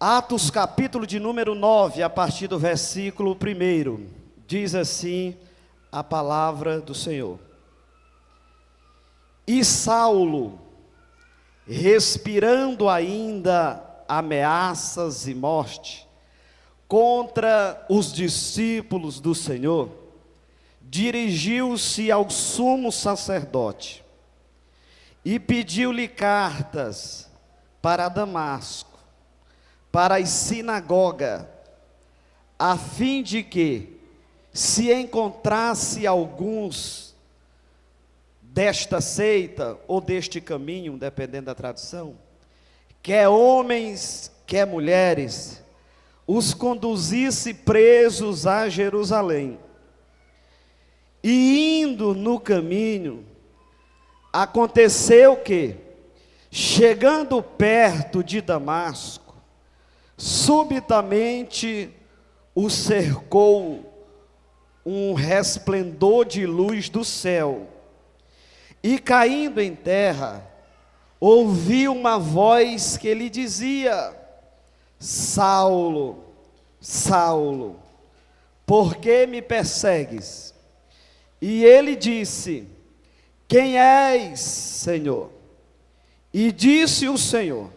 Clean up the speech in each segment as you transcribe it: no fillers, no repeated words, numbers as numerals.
Atos capítulo de número 9, a partir do versículo 1, diz assim a palavra do Senhor. E Saulo, respirando ainda ameaças e morte contra os discípulos do Senhor, dirigiu-se ao sumo sacerdote e pediu-lhe cartas para Damasco, para a sinagoga, a fim de que, se encontrasse alguns desta seita ou deste caminho, dependendo da tradução, quer homens, quer mulheres, os conduzisse presos a Jerusalém. E indo no caminho, aconteceu que, chegando perto de Damasco, subitamente o cercou um resplendor de luz do céu, e caindo em terra, ouviu uma voz que lhe dizia: Saulo, Saulo, por que me persegues? E ele disse: quem és, Senhor? E disse o Senhor: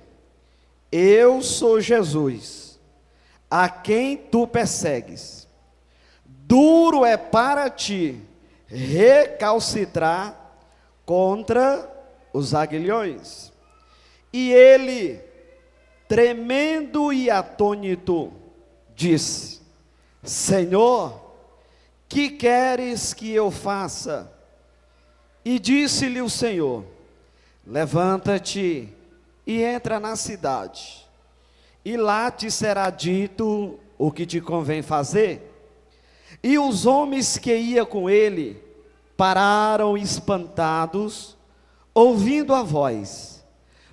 eu sou Jesus, a quem tu persegues. Duro é para ti recalcitrar contra os aguilhões. E ele, tremendo e atônito, disse: Senhor, que queres que eu faça? E disse-lhe o Senhor: levanta-te e entra na cidade, e lá te será dito o que te convém fazer. E os homens que iam com ele pararam espantados, ouvindo a voz,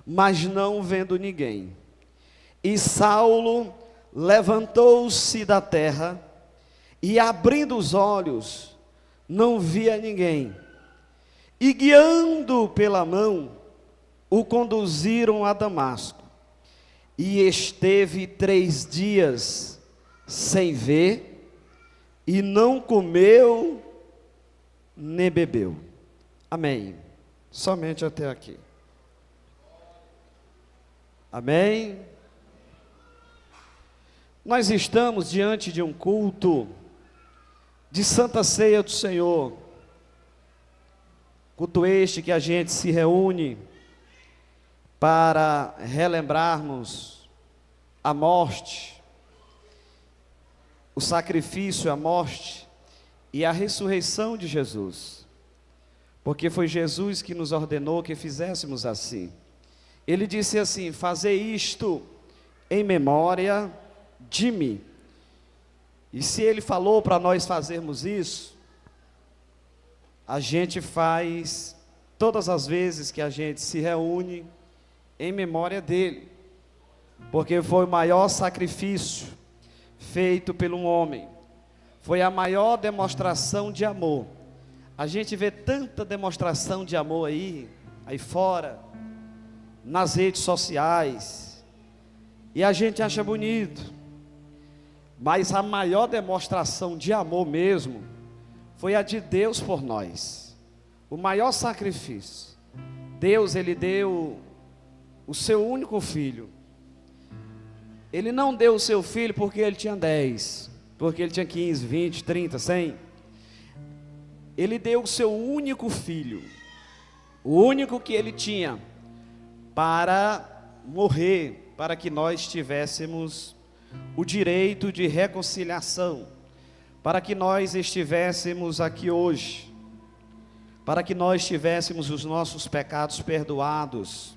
mas não vendo ninguém. E Saulo levantou-se da terra, e abrindo os olhos, não via ninguém. E guiando pela mão, o conduziram a Damasco. E esteve 3 dias sem ver, e não comeu, nem bebeu. Amém. Somente até aqui. Amém. Nós estamos diante de um culto de Santa Ceia do Senhor. Culto este que a gente se reúne para relembrarmos a morte, o sacrifício, a morte e a ressurreição de Jesus. Porque foi Jesus que nos ordenou que fizéssemos assim. Ele disse assim: fazei isto em memória de mim. E se ele falou para nós fazermos isso, a gente faz todas as vezes que a gente se reúne em memória dele, porque foi o maior sacrifício feito por um homem, foi a maior demonstração de amor. A gente vê tanta demonstração de amor aí fora, nas redes sociais, e a gente acha bonito, mas a maior demonstração de amor mesmo foi a de Deus por nós. O maior sacrifício. Deus, ele deu o seu único filho. Ele não deu o seu filho porque ele tinha 10, porque ele tinha 15, 20, 30, 100. Ele deu o seu único filho, o único que ele tinha, para morrer, para que nós tivéssemos o direito de reconciliação, para que nós estivéssemos aqui hoje, para que nós tivéssemos os nossos pecados perdoados.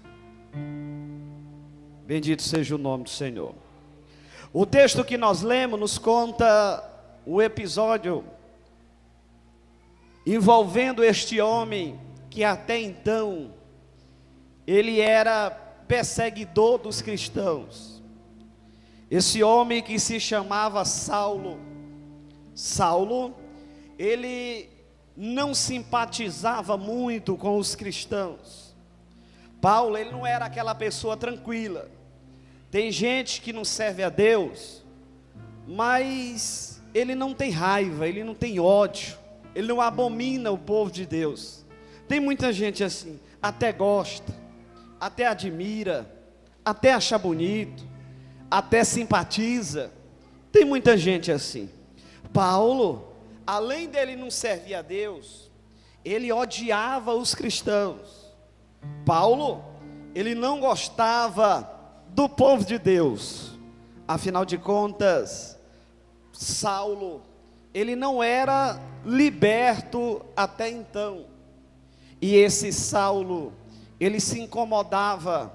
Bendito seja o nome do Senhor. O texto que nós lemos nos conta o episódio envolvendo este homem que até então ele era perseguidor dos cristãos. Esse homem que se chamava Saulo. Saulo, ele não simpatizava muito com os cristãos. Paulo, ele não era aquela pessoa tranquila. Tem gente que não serve a Deus, mas ele não tem raiva, ele não tem ódio, ele não abomina o povo de Deus. Tem muita gente assim, até gosta, até admira, até acha bonito, até simpatiza. Tem muita gente assim. Paulo, além dele não servir a Deus, ele odiava os cristãos. Paulo, ele não gostava do povo de Deus. Afinal de contas, Saulo, ele não era liberto até então. E esse Saulo, ele se incomodava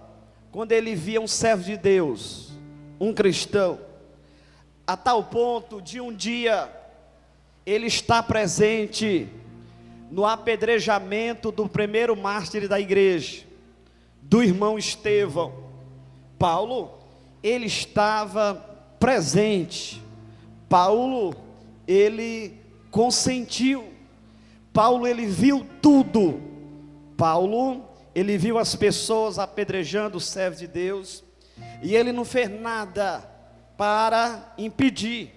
quando ele via um servo de Deus, um cristão, a tal ponto de um dia ele está presente no apedrejamento do primeiro mártir da igreja, do irmão Estevão. Paulo, ele estava presente. Paulo, ele consentiu. Paulo, ele viu tudo. Paulo, ele viu as pessoas apedrejando o servo de Deus, e ele não fez nada para impedir.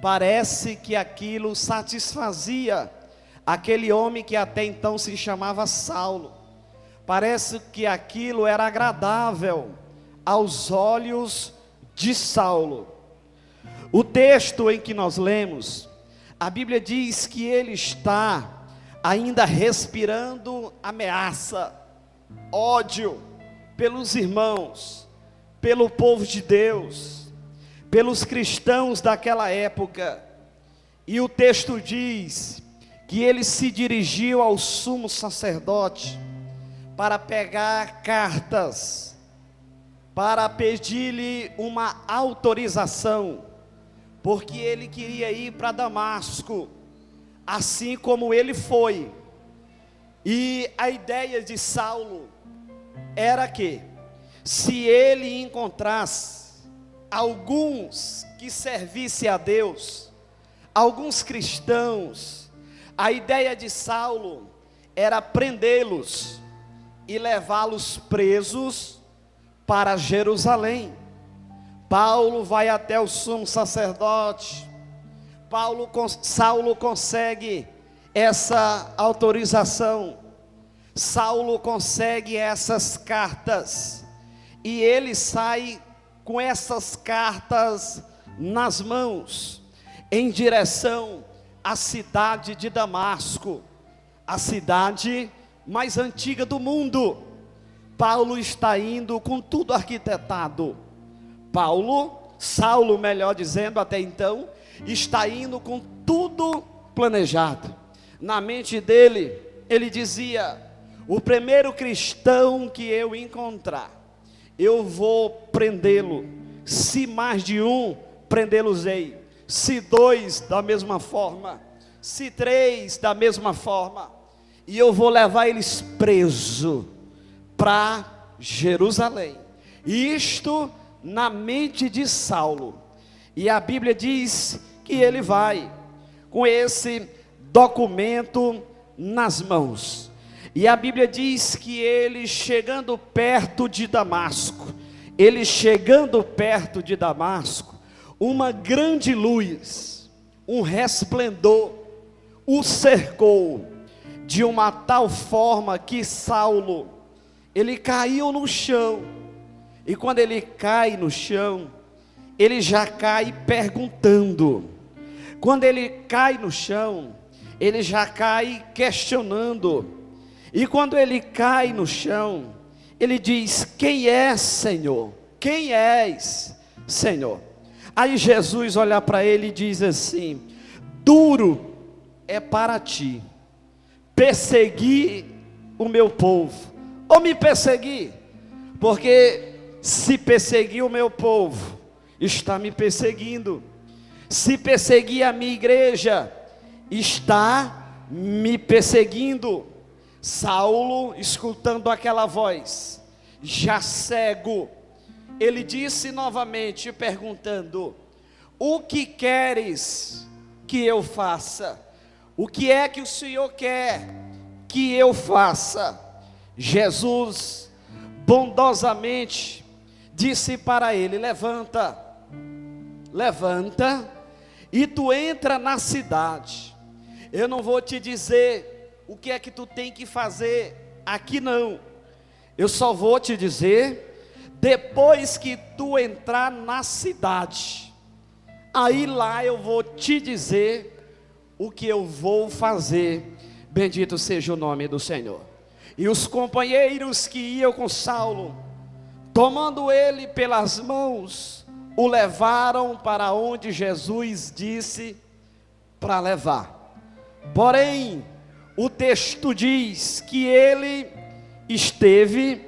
Parece que aquilo satisfazia aquele homem que até então se chamava Saulo. Parece que aquilo era agradável aos olhos de Saulo. O texto em que nós lemos, a Bíblia diz que ele está ainda respirando ameaça, ódio pelos irmãos, pelo povo de Deus, pelos cristãos daquela época. E o texto diz que ele se dirigiu ao sumo sacerdote para pegar cartas, para pedir-lhe uma autorização, porque ele queria ir para Damasco, assim como ele foi. E a ideia de Saulo era que, se ele encontrasse alguns que servissem a Deus, alguns cristãos, a ideia de Saulo era prendê-los e levá-los presos para Jerusalém. Paulo vai até o sumo sacerdote. Saulo consegue essa autorização. Saulo consegue essas cartas, e ele sai com essas cartas nas mãos, em direção à cidade de Damasco, a cidade mais antiga do mundo. Paulo está indo com tudo arquitetado. Saulo, melhor dizendo, até então, está indo com tudo planejado. Na mente dele, ele dizia: o primeiro cristão que eu encontrar, eu vou prendê-lo. Se mais de um, prendê-los-ei. Se dois, da mesma forma. Se três, da mesma forma. E eu vou levar eles presos para Jerusalém. Isto na mente de Saulo. E a Bíblia diz que ele vai com esse documento nas mãos. E a Bíblia diz que ele chegando perto de Damasco, uma grande luz, um resplendor, o cercou, de uma tal forma que Saulo, ele caiu no chão. E quando ele cai no chão, ele já cai perguntando. Quando ele cai no chão, ele já cai questionando. E quando ele cai no chão, ele diz: quem és, Senhor? Quem és, Senhor? Aí Jesus olha para ele e diz assim: duro é para ti perseguir o meu povo, ou me perseguir, porque se perseguir o meu povo, está me perseguindo. Se perseguir a minha igreja, está me perseguindo. Saulo, escutando aquela voz, já cego, ele disse novamente, perguntando: o que queres que eu faça? O que é que o Senhor quer que eu faça? Jesus bondosamente disse para ele: levanta, levanta, e tu entra na cidade. Eu não vou te dizer o que é que tu tem que fazer aqui não. Eu só vou te dizer, depois que tu entrar na cidade, aí lá eu vou te dizer o que eu vou fazer. Bendito seja o nome do Senhor. E os companheiros que iam com Saulo, tomando ele pelas mãos, o levaram para onde Jesus disse para levar. Porém, o texto diz que ele esteve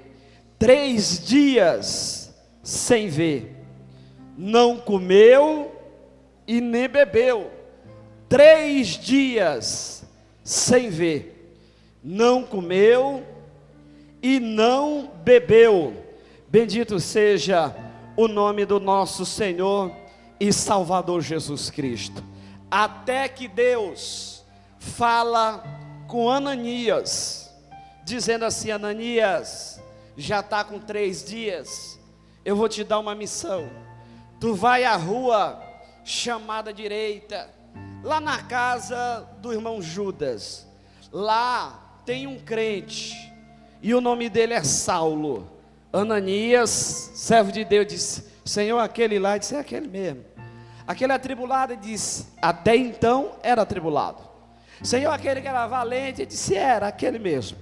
3 dias sem ver, não comeu e nem bebeu. 3 dias sem ver, não comeu e não bebeu. Bendito seja o nome do nosso Senhor e Salvador Jesus Cristo. Até que Deus fala com Ananias, dizendo assim: Ananias, já está com 3 dias, eu vou te dar uma missão. Tu vai à rua chamada direita, lá na casa do irmão Judas. Lá tem um crente, e o nome dele é Saulo. Ananias, servo de Deus, disse: Senhor, aquele lá. Disse: é aquele mesmo. Aquele atribulado, disse: até então era atribulado. Senhor, aquele que era valente, disse: era aquele mesmo.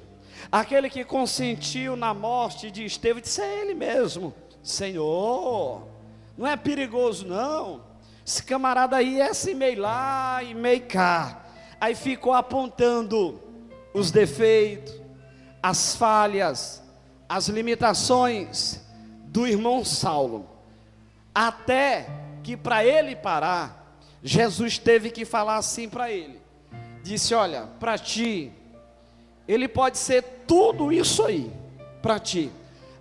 Aquele que consentiu na morte de Estevão, disse: é ele mesmo. Senhor, não é perigoso não. Esse camarada aí é assim meio lá e meio cá. Aí ficou apontando os defeitos, as falhas, as limitações do irmão Saulo. Até que para ele parar, Jesus teve que falar assim para ele. Disse: olha, para ti, ele pode ser tudo isso aí, para ti.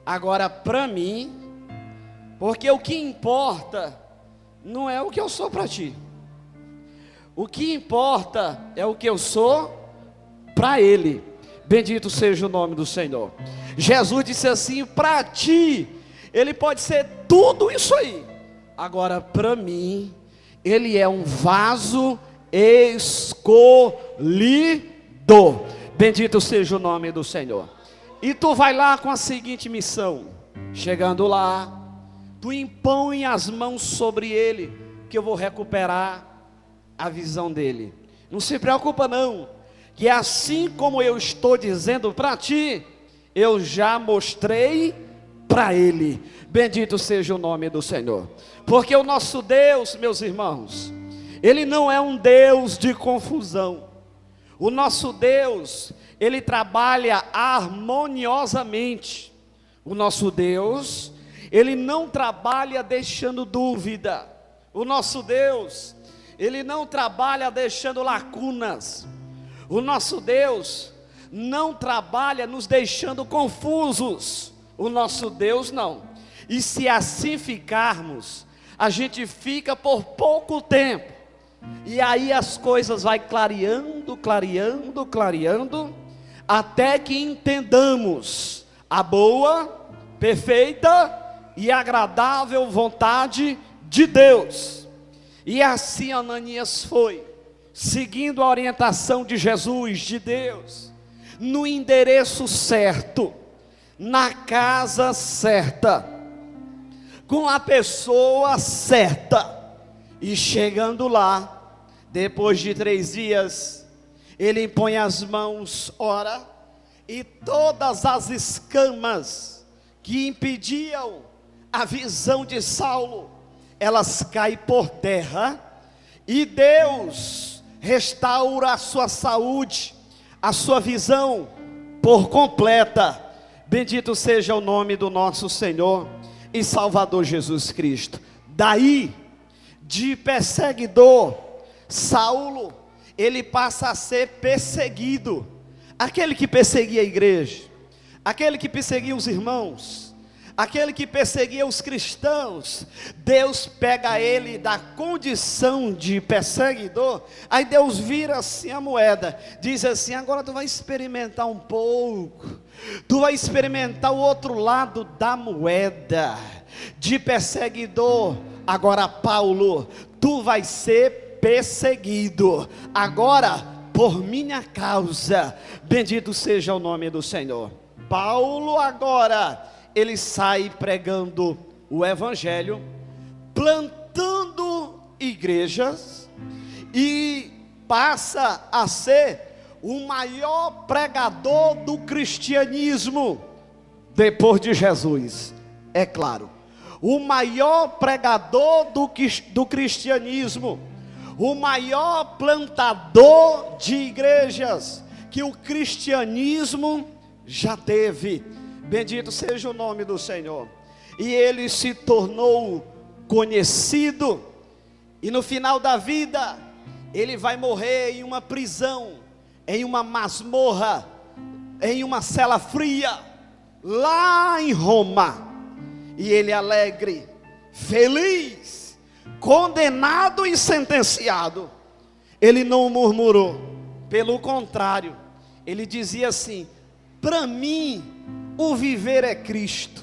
Agora para mim, porque o que importa não é o que eu sou para ti. O que importa é o que eu sou para ele. Bendito seja o nome do Senhor. Jesus disse assim: para ti, ele pode ser tudo isso aí. Agora para mim, ele é um vaso escolhido. Bendito seja o nome do Senhor. E tu vai lá com a seguinte missão. Chegando lá, tu impõe as mãos sobre ele, que eu vou recuperar a visão dele. Não se preocupa não, que assim como eu estou dizendo para ti, eu já mostrei para ele. Bendito seja o nome do Senhor. Porque o nosso Deus, meus irmãos, ele não é um Deus de confusão. O nosso Deus, ele trabalha harmoniosamente. O nosso Deus, ele não trabalha deixando dúvida. O nosso Deus, ele não trabalha deixando lacunas. O nosso Deus não trabalha nos deixando confusos. O nosso Deus não. E se assim ficarmos, a gente fica por pouco tempo. E aí as coisas vai clareando, clareando, clareando, até que entendamos a boa, perfeita e agradável vontade de Deus. E assim Ananias foi, seguindo a orientação de Jesus, de Deus, no endereço certo, na casa certa, com a pessoa certa. E chegando lá, depois de 3 dias, ele impõe as mãos, ora, e todas as escamas que impediam a visão de Saulo, elas caem por terra, e Deus restaura a sua saúde, a sua visão por completa. Bendito seja o nome do nosso Senhor e Salvador Jesus Cristo. Daí, de perseguidor, Saulo, ele passa a ser perseguido. Aquele que perseguia a igreja, aquele que perseguia os irmãos, aquele que perseguia os cristãos, Deus pega ele da condição de perseguidor. Aí Deus vira assim a moeda, diz assim: agora tu vai experimentar um pouco, tu vai experimentar o outro lado da moeda. De perseguidor, agora Paulo, tu vais ser perseguido, agora por minha causa. Bendito seja o nome do Senhor. Paulo agora, ele sai pregando o evangelho, plantando igrejas, e passa a ser o maior pregador do cristianismo, depois de Jesus, é claro. O maior pregador do cristianismo, o maior plantador de igrejas que o cristianismo já teve. Bendito seja o nome do Senhor. E ele se tornou conhecido, e no final da vida, ele vai morrer em uma prisão, em uma masmorra, em uma cela fria, lá em Roma. E ele alegre, feliz, condenado e sentenciado, ele não murmurou, pelo contrário, ele dizia assim: para mim o viver é Cristo,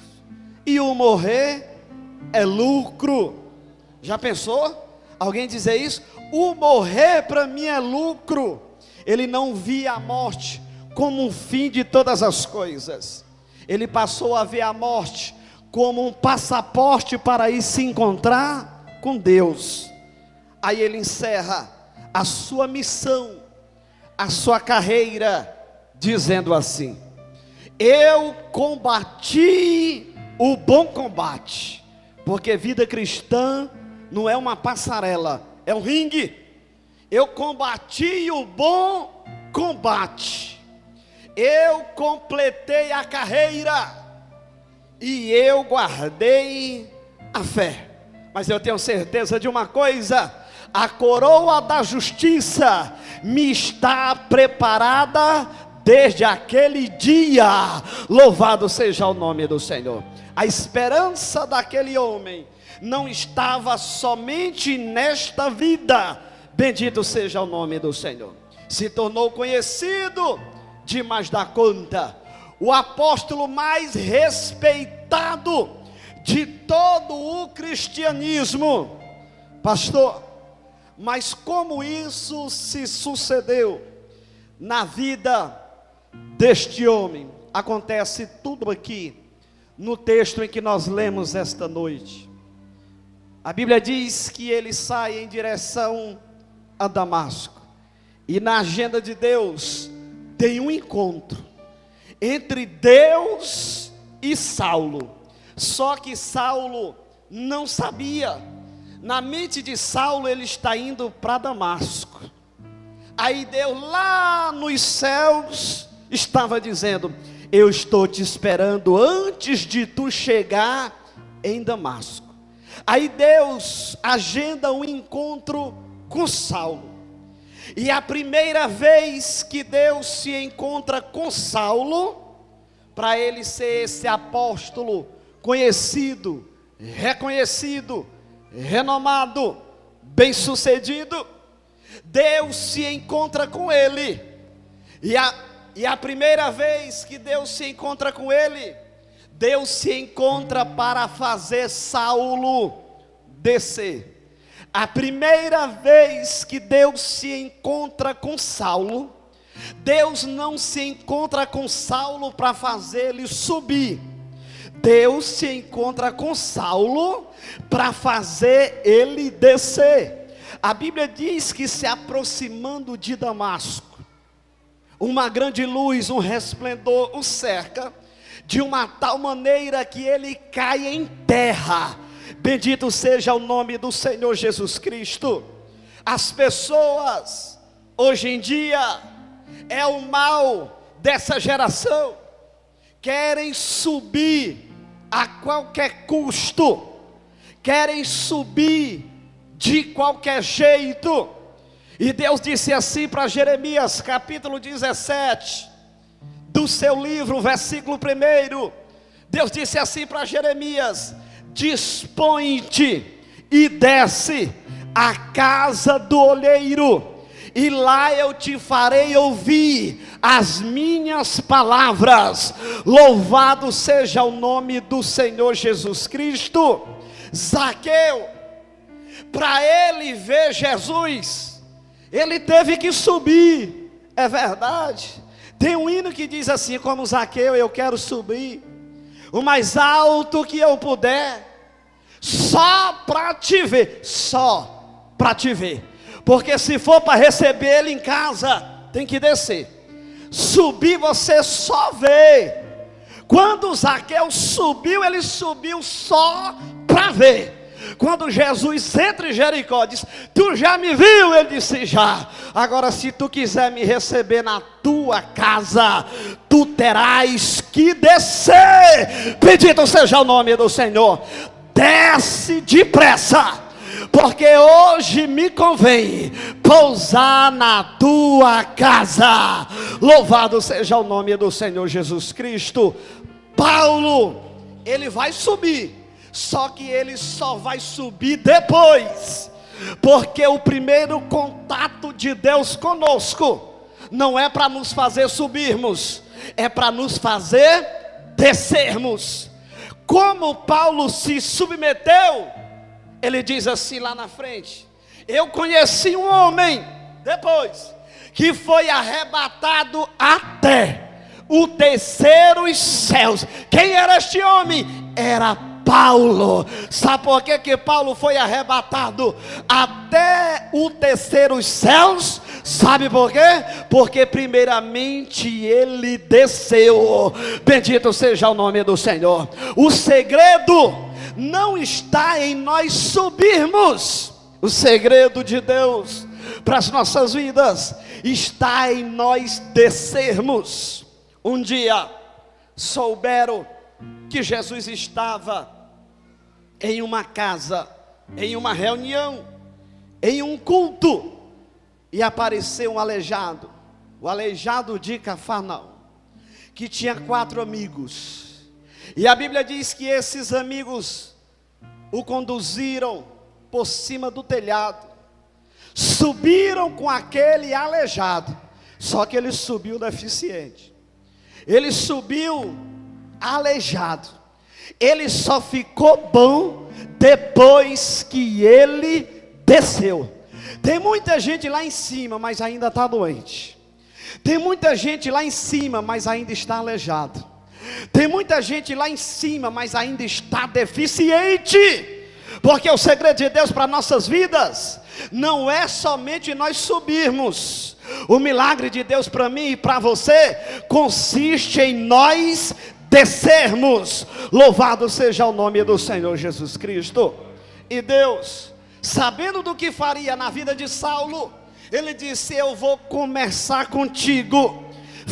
e o morrer é lucro. Já pensou? Alguém dizer isso? O morrer para mim é lucro. Ele não via a morte como um fim de todas as coisas, ele passou a ver a morte como um passaporte para ir se encontrar com Deus. Aí ele encerra a sua missão, a sua carreira, dizendo assim: eu combati o bom combate, porque vida cristã não é uma passarela, é um ringue. Eu combati o bom combate, eu completei a carreira, e eu guardei a fé. Mas eu tenho certeza de uma coisa: a coroa da justiça me está preparada desde aquele dia. Louvado seja o nome do Senhor. A esperança daquele homem não estava somente nesta vida. Bendito seja o nome do Senhor. Se tornou conhecido demais da conta, o apóstolo mais respeitado de todo o cristianismo. Pastor, mas como isso se sucedeu na vida deste homem? Acontece tudo aqui no texto em que nós lemos esta noite. A Bíblia diz que ele sai em direção a Damasco, e na agenda de Deus tem um encontro entre Deus e Saulo. Só que Saulo não sabia. Na mente de Saulo, ele está indo para Damasco. Aí Deus lá nos céus estava dizendo: eu estou te esperando antes de tu chegar em Damasco. Aí Deus agenda um encontro com Saulo. E a primeira vez que Deus se encontra com Saulo, para ele ser esse apóstolo conhecido, reconhecido, renomado, bem-sucedido, Deus se encontra com ele. E a primeira vez que Deus se encontra com ele, Deus se encontra para fazer Saulo descer. A primeira vez que Deus se encontra com Saulo, Deus não se encontra com Saulo para fazer ele subir. Deus se encontra com Saulo para fazer ele descer. A Bíblia diz que, se aproximando de Damasco, uma grande luz, um resplendor o cerca, de uma tal maneira que ele cai em terra. Bendito seja o nome do Senhor Jesus Cristo. As pessoas, hoje em dia, é o mal dessa geração, querem subir a qualquer custo, querem subir de qualquer jeito. E Deus disse assim para Jeremias, capítulo 17, do seu livro, versículo 1. Deus disse assim para Jeremias: dispõe-te e desce à casa do olheiro, e lá eu te farei ouvir as minhas palavras. Louvado seja o nome do Senhor Jesus Cristo. Zaqueu, para ele ver Jesus, ele teve que subir, é verdade. Tem um hino que diz assim, como Zaqueu: eu quero subir o mais alto que eu puder, só para te ver, só para te ver. Porque se for para receber ele em casa, tem que descer. Subir você só vê. Quando Zaqueu subiu, ele subiu só para ver. Quando Jesus entra em Jericó, diz: tu já me viu? Ele disse: já. Agora, se tu quiser me receber na tua casa, tu terás que descer. Bendito seja o nome do Senhor. Desce depressa, porque hoje me convém pousar na tua casa. Louvado seja o nome do Senhor Jesus Cristo. Paulo, ele vai subir, só que ele só vai subir depois, porque o primeiro contato de Deus conosco não é para nos fazer subirmos, é para nos fazer descermos. Como Paulo se submeteu, ele diz assim lá na frente: eu conheci um homem, depois, que foi arrebatado até o terceiros céus. Quem era este homem? Era Paulo. Sabe por que Paulo foi arrebatado até o terceiros céus? Sabe por quê? Porque primeiramente ele desceu. Bendito seja o nome do Senhor. O segredo não está em nós subirmos. O segredo de Deus para as nossas vidas está em nós descermos. Um dia souberam que Jesus estava em uma casa, em uma reunião, em um culto, e apareceu um aleijado, o aleijado de Cafarnaum, que tinha 4 amigos, e a Bíblia diz que esses amigos o conduziram por cima do telhado, subiram com aquele aleijado, só que ele subiu deficiente, ele subiu aleijado, ele só ficou bom depois que ele desceu. Tem muita gente lá em cima, mas ainda está doente. Tem muita gente lá em cima, mas ainda está aleijado. Tem muita gente lá em cima, mas ainda está deficiente. Porque o segredo de Deus para nossas vidas não é somente nós subirmos. O milagre de Deus para mim e para você consiste em nós descermos. Louvado seja o nome do Senhor Jesus Cristo. E Deus, sabendo do que faria na vida de Saulo, ele disse: eu vou começar contigo,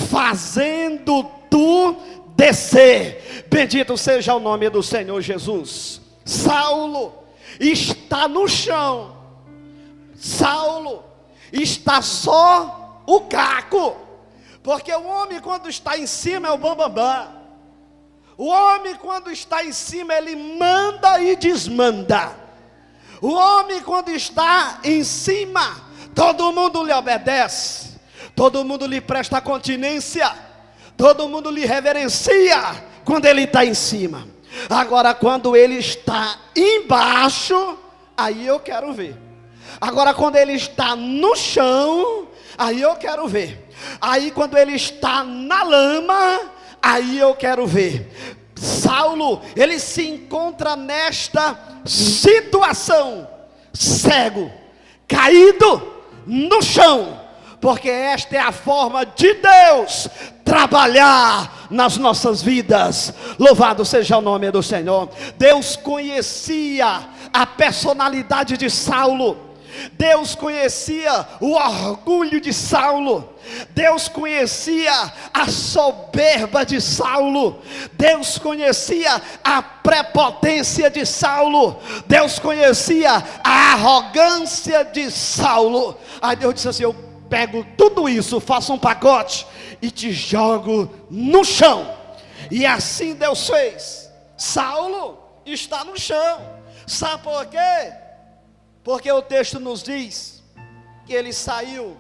fazendo tu descer. Bendito seja o nome do Senhor Jesus. Saulo está no chão, Saulo está só o caco, porque o homem quando está em cima é o bambambam. O homem quando está em cima ele manda e desmanda. O homem quando está em cima, todo mundo lhe obedece, todo mundo lhe presta continência, todo mundo lhe reverencia quando ele está em cima. Agora quando ele está embaixo, aí eu quero ver. Agora quando ele está no chão, aí eu quero ver. Aí quando ele está na lama, aí eu quero ver. Saulo, ele se encontra nesta situação, cego, caído no chão, porque esta é a forma de Deus trabalhar nas nossas vidas. Louvado seja o nome do Senhor. Deus conhecia a personalidade de Saulo, Deus conhecia o orgulho de Saulo, Deus conhecia a soberba de Saulo, Deus conhecia a prepotência de Saulo, Deus conhecia a arrogância de Saulo. Aí Deus disse assim: eu pego tudo isso, faço um pacote e te jogo no chão. E assim Deus fez. Saulo está no chão. Sabe por quê? Porque o texto nos diz que ele saiu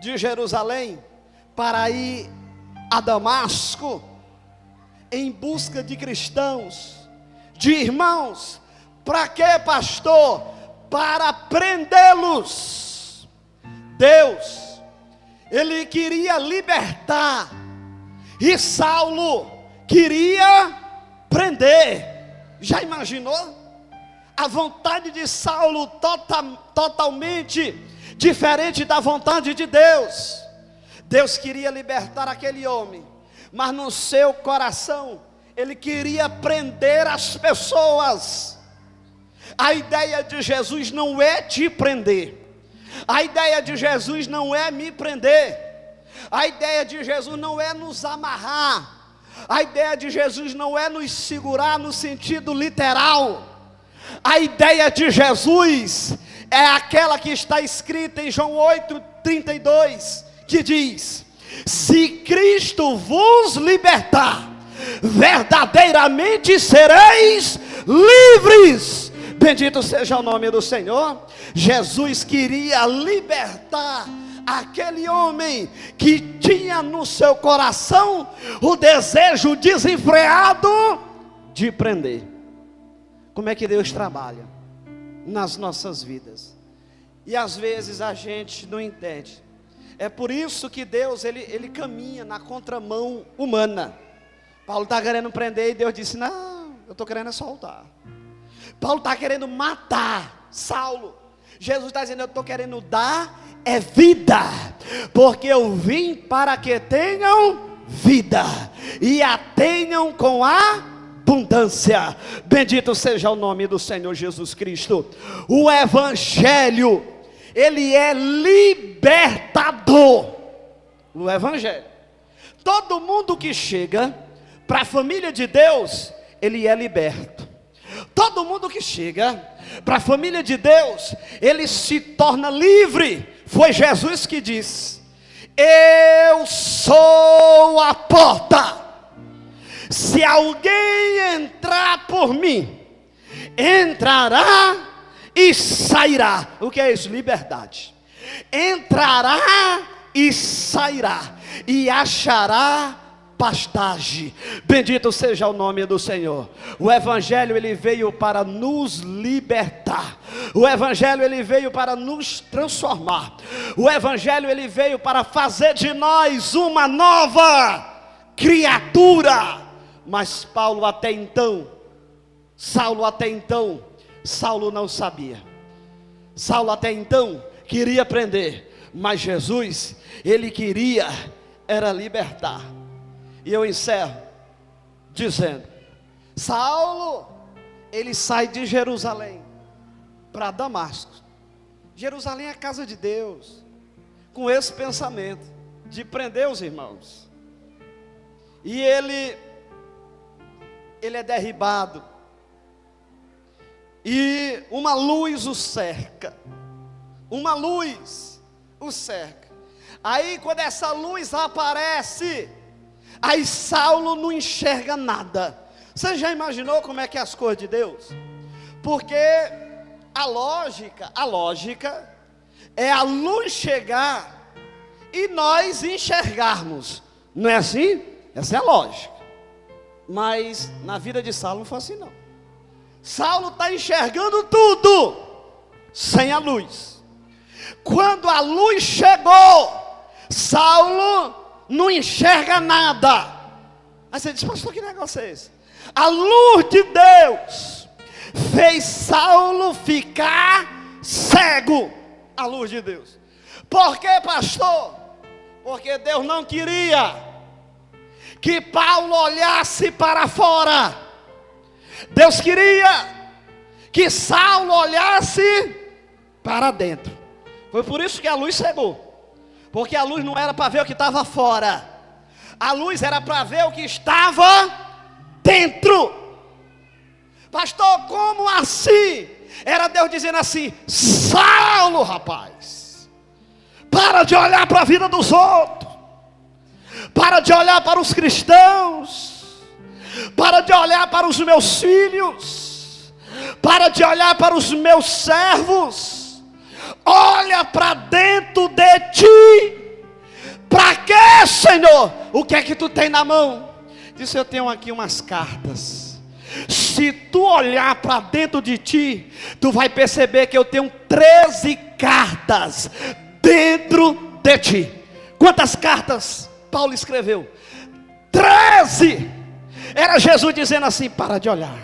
de Jerusalém para ir a Damasco em busca de cristãos, de irmãos. Para quê, pastor? Para prendê-los. Deus, ele queria libertar, e Saulo queria prender. Já imaginou? A vontade de Saulo totalmente diferente da vontade de Deus. Deus queria libertar aquele homem, mas no seu coração ele queria prender as pessoas. A ideia de Jesus não é te prender. A ideia de Jesus não é me prender. A ideia de Jesus não é nos amarrar. A ideia de Jesus não é nos segurar no sentido literal. A ideia de Jesus é aquela que está escrita em João 8:32, que diz: se Cristo vos libertar, verdadeiramente sereis livres. Bendito seja o nome do Senhor. Jesus queria libertar aquele homem que tinha no seu coração o desejo desenfreado de prender. Como é que Deus trabalha nas nossas vidas? E às vezes a gente não entende. É por isso que Deus ele caminha na contramão humana. Paulo está querendo prender e Deus disse: não, eu estou querendo soltar. Paulo está querendo matar Saulo. Jesus está dizendo: eu estou querendo dar vida, porque eu vim para que tenham vida e a tenham com abundância. Bendito seja o nome do Senhor Jesus Cristo. O Evangelho, ele é libertador. O Evangelho, todo mundo que chega para a família de Deus, ele é liberto. Todo mundo que chega para a família de Deus, ele se torna livre. Foi Jesus que disse: eu sou a porta. Se alguém entrar por mim, entrará e sairá. O que é isso? Liberdade. Entrará e sairá, e achará pastagem. Bendito seja o nome do Senhor. O Evangelho ele veio para nos libertar. O Evangelho ele veio para nos transformar. O Evangelho ele veio para fazer de nós uma nova criatura. Mas Saulo até então Saulo não sabia. Saulo até então queria prender, mas Jesus ele queria era libertar. E eu encerro dizendo: Saulo, ele sai de Jerusalém para Damasco. Jerusalém é a casa de Deus, com esse pensamento de prender os irmãos. E ele é derribado, e uma luz o cerca. Uma luz o cerca. Aí quando essa luz aparece, aí Saulo não enxerga nada. Você já imaginou como é que é as coisas de Deus? Porque a lógica é a luz chegar e nós enxergarmos. Não é assim? Essa é a lógica. Mas na vida de Saulo não foi assim não. Saulo está enxergando tudo sem a luz. Quando a luz chegou, Saulo não enxerga nada. Aí você diz: pastor, que negócio é esse? A luz de Deus fez Saulo ficar cego. A luz de Deus. Por quê, pastor? Porque Deus não queria que Paulo olhasse para fora. Deus queria que Saulo olhasse para dentro. Foi por isso que a luz cegou. Porque a luz não era para ver o que estava fora. A luz era para ver o que estava dentro. Pastor, como assim? Era Deus dizendo assim: Saulo, rapaz, para de olhar para a vida dos outros. Para de olhar para os cristãos. Para de olhar para os meus filhos. Para de olhar para os meus servos. Olha para dentro de ti. Para quê, Senhor? O que é que tu tem na mão? Disse: eu tenho aqui umas cartas. Se tu olhar para dentro de ti, tu vai perceber que eu tenho 13 cartas dentro de ti. Quantas cartas Paulo escreveu? 13. Era Jesus dizendo assim: para de olhar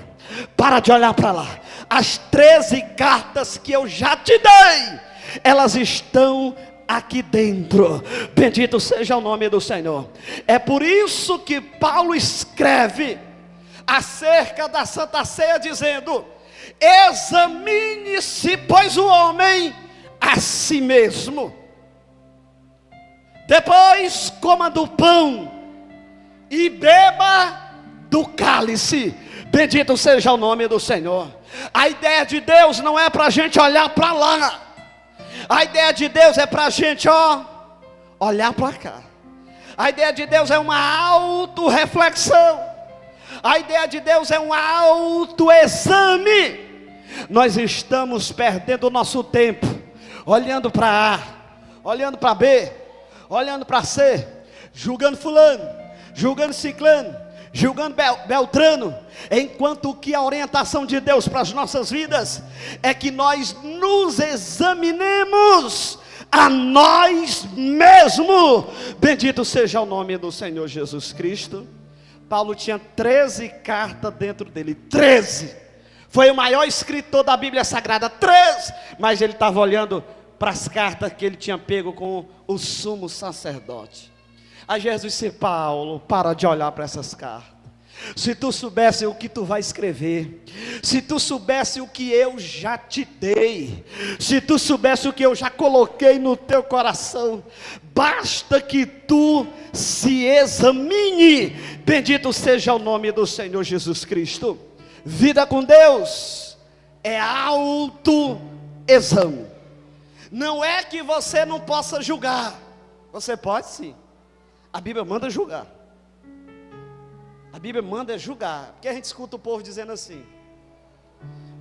para lá. As 13 cartas que eu já te dei, elas estão aqui dentro. Bendito seja o nome do Senhor. É por isso que Paulo escreve acerca da Santa Ceia, dizendo: examine-se, pois, o homem a si mesmo. Depois coma do pão e beba do cálice. Bendito seja o nome do Senhor. A ideia de Deus não é para a gente olhar para lá. A ideia de Deus é para a gente olhar para cá. A ideia de Deus é uma autorreflexão. A ideia de Deus é um autoexame. Nós estamos perdendo o nosso tempo olhando para A, olhando para B, olhando para C, julgando fulano, julgando ciclano, julgando Beltrano, enquanto que a orientação de Deus para as nossas vidas é que nós nos examinemos a nós mesmos. Bendito seja o nome do Senhor Jesus Cristo. Paulo tinha 13 cartas dentro dele. 13. Foi o maior escritor da Bíblia Sagrada. 13. Mas ele estava olhando para as cartas que ele tinha pego com o sumo sacerdote. Aí Jesus disse: Paulo, para de olhar para essas cartas. Se tu soubesse o que tu vai escrever, se tu soubesse o que eu já te dei, se tu soubesse o que eu já coloquei no teu coração, basta que tu se examine. Bendito seja o nome do Senhor Jesus Cristo. Vida com Deus é autoexame. Não é que você não possa julgar, você pode sim. A Bíblia manda julgar. A Bíblia manda julgar. Porque a gente escuta o povo dizendo assim: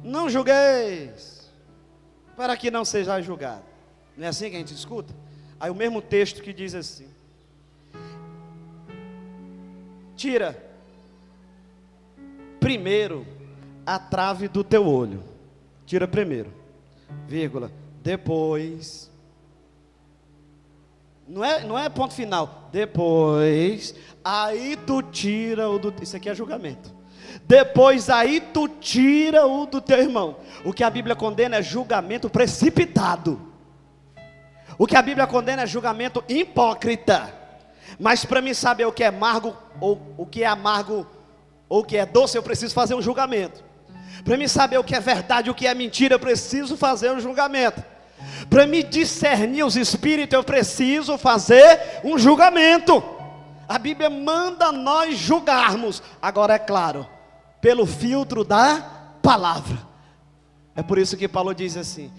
não julgueis, para que não seja julgado. Não é assim que a gente escuta? Aí o mesmo texto que diz assim: tira primeiro a trave do teu olho. Tira primeiro, vírgula, depois. Não é ponto final. Depois, aí tu tira o do... Isso aqui é julgamento. Depois, aí tu tira o do teu irmão. O que a Bíblia condena é julgamento precipitado. O que a Bíblia condena é julgamento hipócrita. Mas para mim saber o que é amargo, ou o que é amargo, ou o que é doce, eu preciso fazer um julgamento. Para mim saber o que é verdade, o que é mentira, eu preciso fazer um julgamento. Para me discernir os espíritos, eu preciso fazer um julgamento. A Bíblia manda nós julgarmos. Agora é claro, pelo filtro da palavra. É por isso que Paulo diz assim: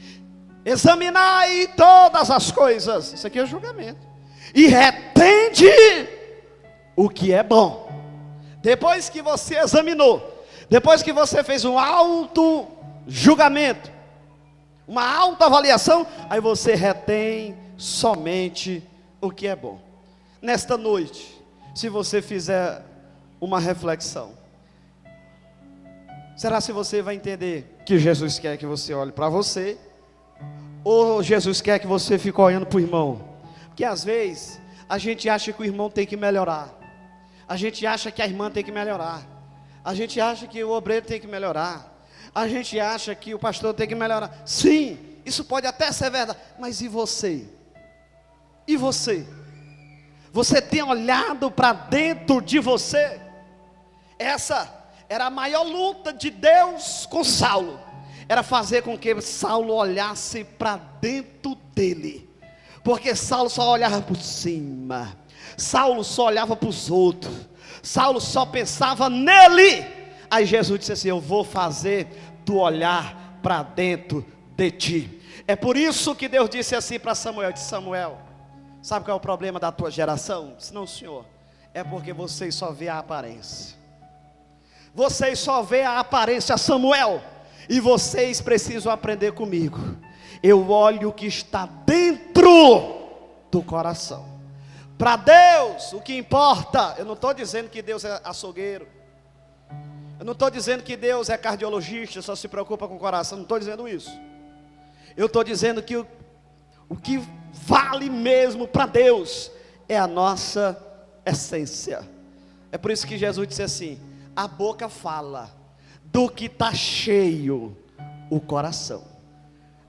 examinai todas as coisas. Isso aqui é julgamento. E retende o que é bom. Depois que você examinou, depois que você fez um auto julgamento, uma autoavaliação, aí você retém somente o que é bom. Nesta noite, se você fizer uma reflexão, será se você vai entender que Jesus quer que você olhe para você, ou Jesus quer que você fique olhando para o irmão? Porque às vezes a gente acha que o irmão tem que melhorar, a gente acha que a irmã tem que melhorar, a gente acha que o obreiro tem que melhorar, a gente acha que o pastor tem que melhorar. Sim, isso pode até ser verdade. Mas e você? E você? Você tem olhado para dentro de você? Essa era a maior luta de Deus com Saulo. Era fazer com que Saulo olhasse para dentro dele. Porque Saulo só olhava por cima. Saulo só olhava para os outros. Saulo só pensava nele. Aí Jesus disse assim: eu vou fazer tu olhar para dentro de ti. É por isso que Deus disse assim para Samuel: disse, Samuel, sabe qual é o problema da tua geração? Disse, não, senhor, é porque vocês só vê a aparência. Vocês só vê a aparência, Samuel. E vocês precisam aprender comigo. Eu olho o que está dentro do coração. Para Deus, o que importa, eu não estou dizendo que Deus é açougueiro, eu não estou dizendo que Deus é cardiologista, só se preocupa com o coração, não estou dizendo isso. Eu estou dizendo que o que vale mesmo para Deus é a nossa essência. É por isso que Jesus disse assim: a boca fala do que está cheio o coração.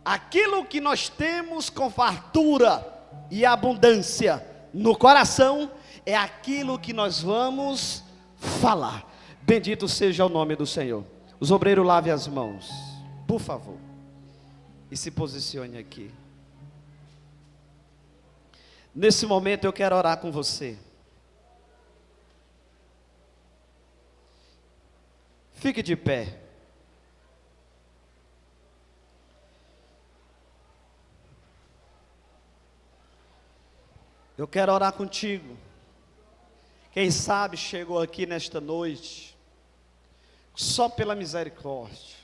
Aquilo que nós temos com fartura e abundância no coração é aquilo que nós vamos falar. Bendito seja o nome do Senhor. Os obreiros, lavem as mãos, por favor, e se posicione aqui. Nesse momento eu quero orar com você. Fique de pé. Eu quero orar contigo. Quem sabe chegou aqui nesta noite só pela misericórdia.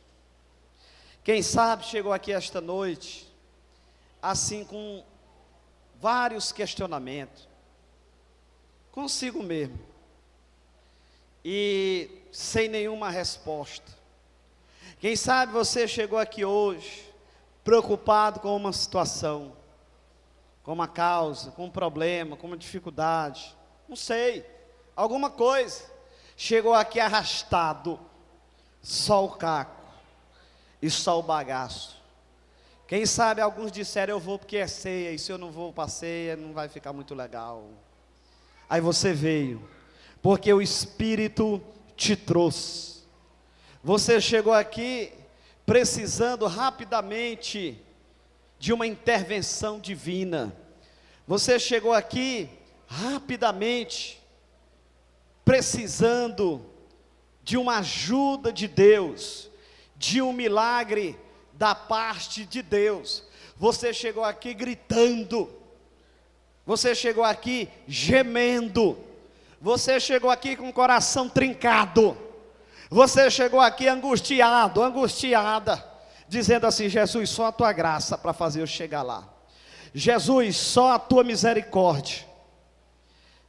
Quem sabe chegou aqui esta noite assim com vários questionamentos consigo mesmo e sem nenhuma resposta. Quem sabe você chegou aqui hoje preocupado com uma situação, com uma causa, com um problema, com uma dificuldade, não sei, alguma coisa. Chegou aqui arrastado, só o caco e só o bagaço. Quem sabe alguns disseram: eu vou porque é ceia, e se eu não vou para ceia não vai ficar muito legal. Aí você veio porque o Espírito te trouxe. Você chegou aqui precisando rapidamente de uma intervenção divina. Você chegou aqui rapidamente precisando de uma ajuda de Deus, de um milagre da parte de Deus. Você chegou aqui gritando, você chegou aqui gemendo, você chegou aqui com o coração trincado, você chegou aqui angustiado, angustiada, dizendo assim: Jesus, só a tua graça para fazer eu chegar lá. Jesus, só a tua misericórdia.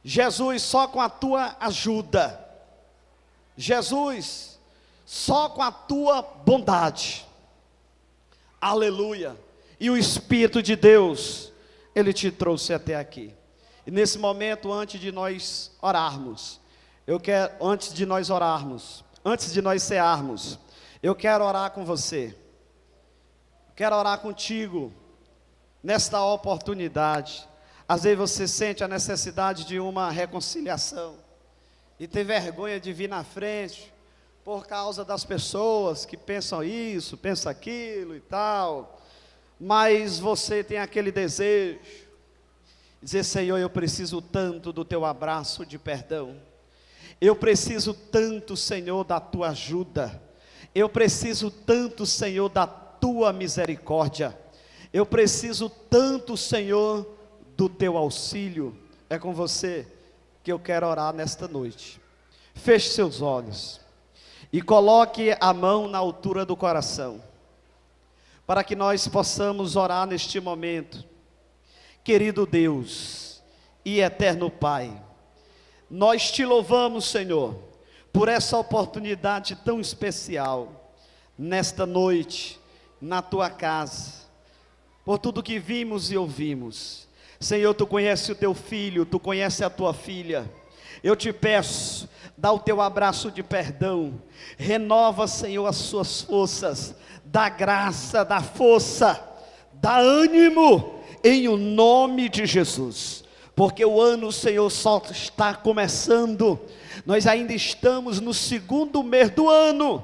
Jesus, só com a tua ajuda. Jesus, só com a tua bondade. Aleluia. E o Espírito de Deus, Ele te trouxe até aqui. E nesse momento, antes de nós orarmos, antes de nós cearmos, eu quero orar com você. Quero orar contigo nesta oportunidade. Às vezes você sente a necessidade de uma reconciliação e tem vergonha de vir na frente por causa das pessoas que pensam isso, pensam aquilo e tal, mas você tem aquele desejo, dizer: Senhor, eu preciso tanto do teu abraço de perdão, eu preciso tanto, Senhor, da tua ajuda, eu preciso tanto, Senhor, da tua misericórdia, eu preciso tanto, Senhor, do teu auxílio. É com você que eu quero orar nesta noite. Feche seus olhos e coloque a mão na altura do coração, para que nós possamos orar neste momento. Querido Deus e eterno Pai, nós te louvamos, Senhor, por essa oportunidade tão especial, nesta noite, na tua casa, por tudo que vimos e ouvimos. Senhor, tu conheces o teu filho, tu conheces a tua filha. Eu te peço, dá o teu abraço de perdão, renova, Senhor, as suas forças, dá graça, dá força, dá ânimo, em o nome de Jesus, porque o ano, Senhor, só está começando, nós ainda estamos no segundo mês do ano,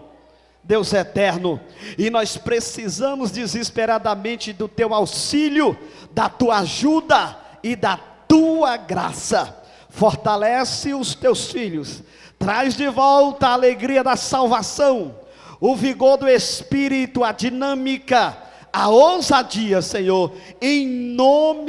Deus eterno, e nós precisamos desesperadamente do teu auxílio, da tua ajuda e da tua graça. Fortalece os teus filhos, traz de volta a alegria da salvação, o vigor do Espírito, a dinâmica, a ousadia, Senhor, em nome